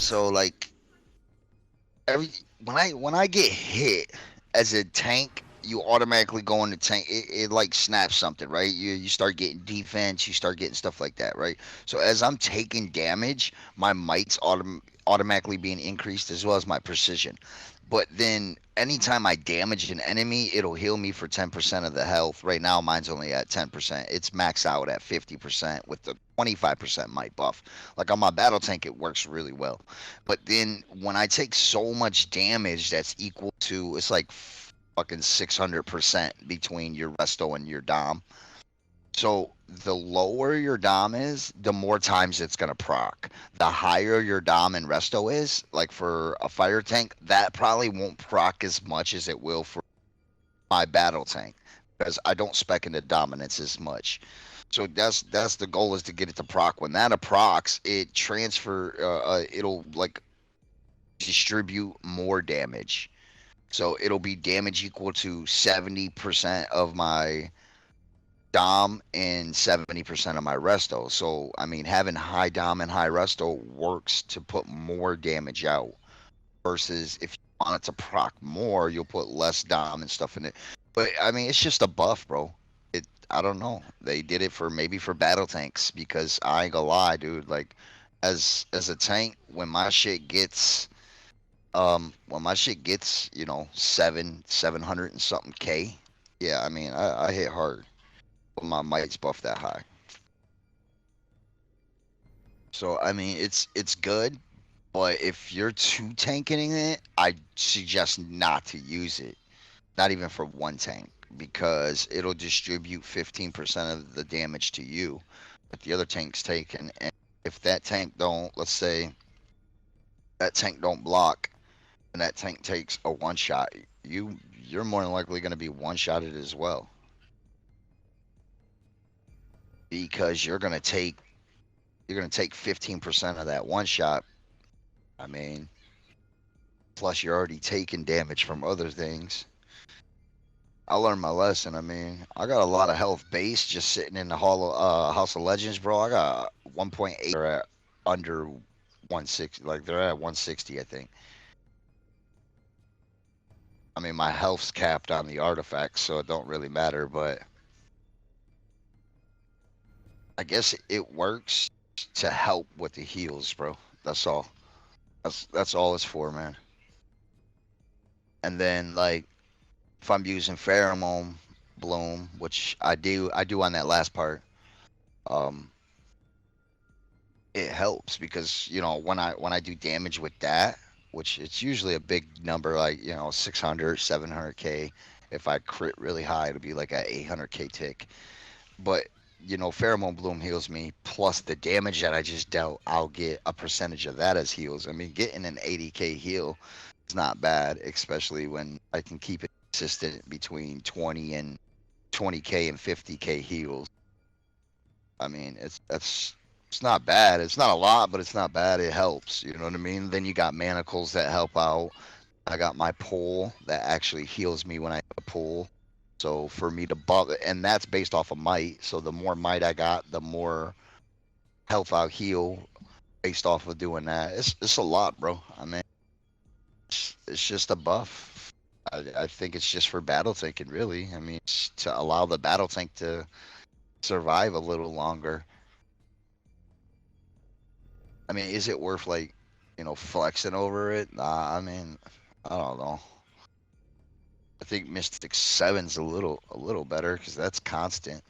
So like every when I get hit as a tank, you automatically go in the tank. It like snaps something, right? You start getting defense, you start getting stuff like that, right? So as I'm taking damage, my might's automatically being increased as well as my precision. But then anytime I damage an enemy, it'll heal me for 10% of the health. Right now, mine's only at 10%. It's maxed out at 50% with the 25% might buff. Like on my battle tank, it works really well. But then when I take so much damage that's equal to, it's like fucking 600% between your resto and your dom. So the lower your dom is, the more times it's gonna proc. The higher your dom and resto is, like for a fire tank, that probably won't proc as much as it will for my battle tank because I don't spec into dominance as much. So that's the goal, is to get it to proc. When that procs, it it'll like distribute more damage. So it'll be damage equal to 70% of my Dom and 70% of my resto. So I mean, having high Dom and high resto works to put more damage out. Versus if you want it to proc more, you'll put less Dom and stuff in it. But I mean, it's just a buff, bro. I don't know. They did it for maybe for battle tanks because I ain't gonna lie, dude. Like as a tank, when my shit gets, 700 and something K, yeah, I mean I hit hard. But my might's buff that high. So I mean it's good, but if you're too tanking it, I suggest not to use it. Not even for one tank, because it'll distribute 15% of the damage to you that the other tank's taking. And if that tank don't, let's say that tank don't block, and that tank takes a one shot, you're more than likely going to be one shotted as well, because you're going to take 15% of that one shot. I mean, plus you're already taking damage from other things. I learned my lesson. I mean, I got a lot of health base just sitting in the House of Legends, bro. I got 1.8. They're at under 160. Like they're at 160, I think. I mean, my health's capped on the artifacts, so it don't really matter. But I guess it works to help with the heals, bro. That's all. That's all it's for, man. And then like if I'm using pheromone bloom, which I do on that last part, um, it helps because when I do damage with that, which it's usually a big number, like 600, 700k. If I crit really high, it'll be like a 800k tick. But pheromone bloom heals me plus the damage that I just dealt. I'll get a percentage of that as heals. I mean, getting an 80k heal is not bad, especially when I can keep it consistent between 20k and 50k heals. I mean, it's not bad. It's not a lot, but it's not bad. It helps. You know what I mean? Then you got manacles that help out. I got my pull that actually heals me when I pull. So for me to buff, and that's based off of might. So the more might I got, the more health I'll heal based off of doing that. It's a lot, bro. I mean, it's just a buff. I think it's just for battle tanking, really. I mean, it's to allow the battle tank to survive a little longer. I mean, is it worth like, flexing over it? Nah, I mean, I don't know. I think Mystic 7's a little better because that's constant.